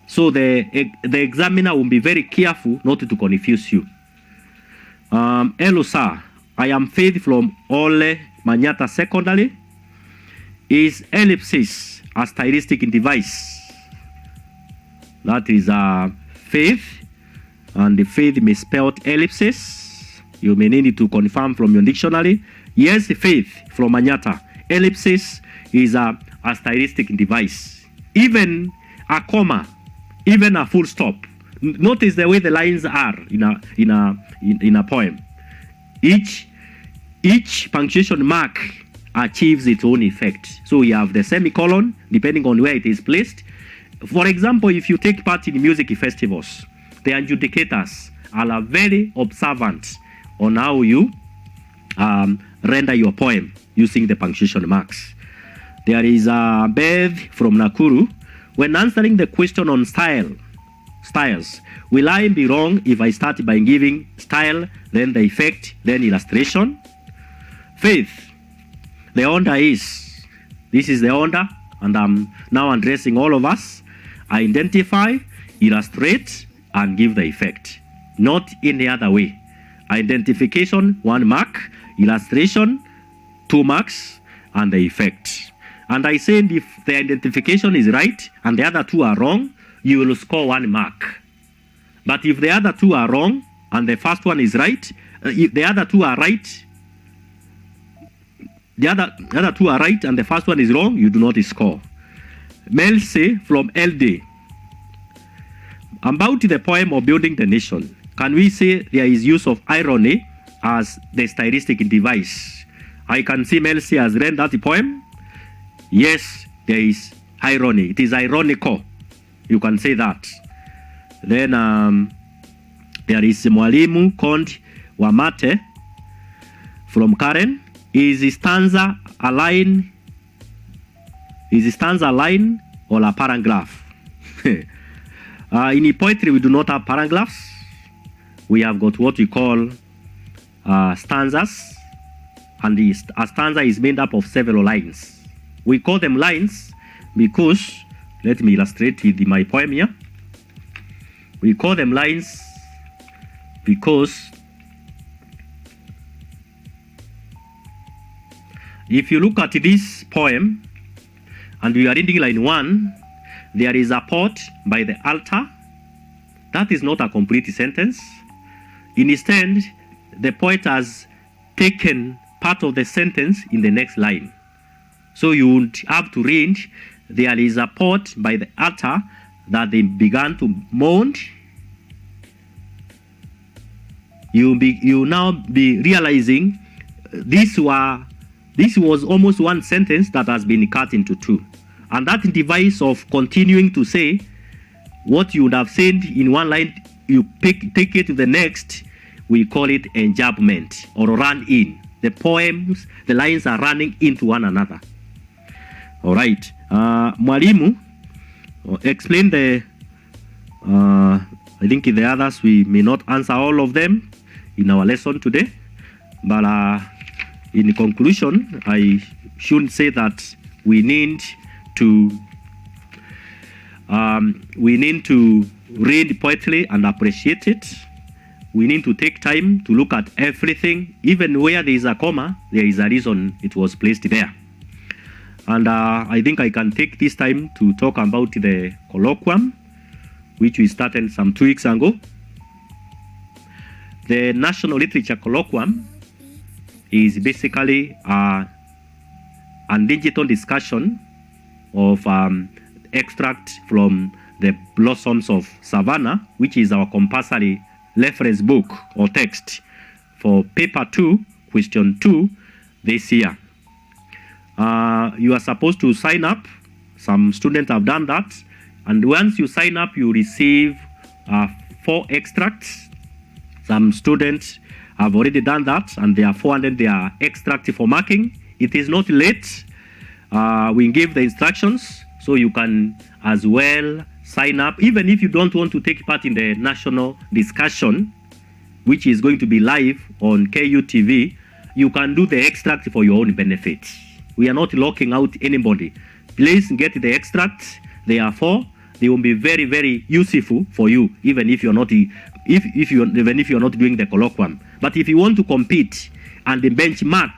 So the examiner will be very careful not to confuse you. Hello sir, I am Faith from Ole Manyata Secondary. Is ellipsis a stylistic device? That is Faith, and the Faith misspelled ellipsis. You may need to confirm from your dictionary. Yes, Faith from Manyata. Ellipsis is a stylistic device. Even a comma, even a full stop Notice the way the lines are in a poem. Each punctuation mark achieves its own effect. So we have the semicolon, depending on where it is placed. For example, if you take part in music festivals, the adjudicators are very observant on how you render your poem using the punctuation marks. There is a Bev from Nakuru. When answering the question on styles, will I be wrong if I start by giving style, then the effect, then illustration? Faith, the order is, this is the order, and I'm now addressing all of us. Identify, illustrate, and give the effect. Not in the other way. Identification, 1 mark. Illustration, 2 marks. And the effect. And I said if the identification is right and the other 2 are wrong, you will score 1 mark. But if the other 2 are wrong and the first one is right, if the other 2 are right, the other 2 are right and the first one is wrong, you do not score. Melce from LD. About the poem of Building the Nation, can we say there is use of irony as the stylistic device? I can see Melce has read that poem. Yes, there is irony. It is ironical. You can say that. Then there is Mwalimu Kond Wamate from Karen. Is the stanza a line? Is the stanza a line or a paragraph? In poetry, we do not have paragraphs. We have got what we call stanzas, and a stanza is made up of several lines. We call them lines because, let me illustrate with my poem here. We call them lines because if you look at this poem and we are reading line 1, there is a pot by the altar. That is not a complete sentence. Instead, the poet has taken part of the sentence in the next line. So you would have to read, there is a pot by the altar that they began to mourn. You now be realizing this was almost one sentence that has been cut into 2. And that device of continuing to say what you would have said in one line, you take it to the next, we call it enjambment or run in. The poems, the lines are running into one another. All right. Mwalimu, explain the, I think the others, we may not answer all of them in our lesson today. But in conclusion, I should say that we need to read poetry and appreciate it. We need to take time to look at everything. Even where there is a comma, there is a reason it was placed there. And I think I can take this time to talk about the colloquium, which we started some 2 weeks ago. The National Literature Colloquium is basically a digital discussion of extract from the Blossoms of Savannah, which is our compulsory reference book or text for paper 2, question 2 this year. You are supposed to sign up. Some students have done that. And once you sign up, you receive 4 extracts. Some students have already done that, and they are forwarded their extract for marking. It is not late. We give the instructions, so you can as well sign up. Even if you don't want to take part in the national discussion, which is going to be live on KUTV, you can do the extract for your own benefit. We are not locking out anybody. Please get the extracts. Therefore, they will be very, very useful for you, even if you're not doing the colloquium. But if you want to compete and benchmark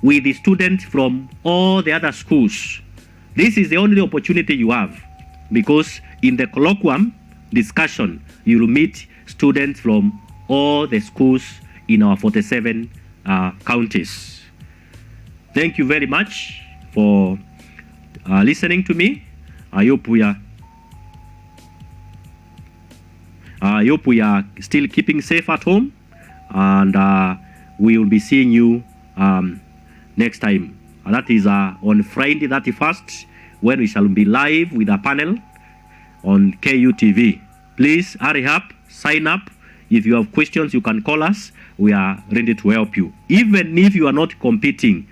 with the students from all the other schools, this is the only opportunity you have, because in the colloquium discussion, you will meet students from all the schools in our 47 counties. Thank you very much for listening to me. I hope I hope we are still keeping safe at home, and we will be seeing you next time. And that is on Friday 31st, when we shall be live with a panel on KUTV. Please hurry up, sign up. If you have questions, you can call us. We are ready to help you. Even if you are not competing,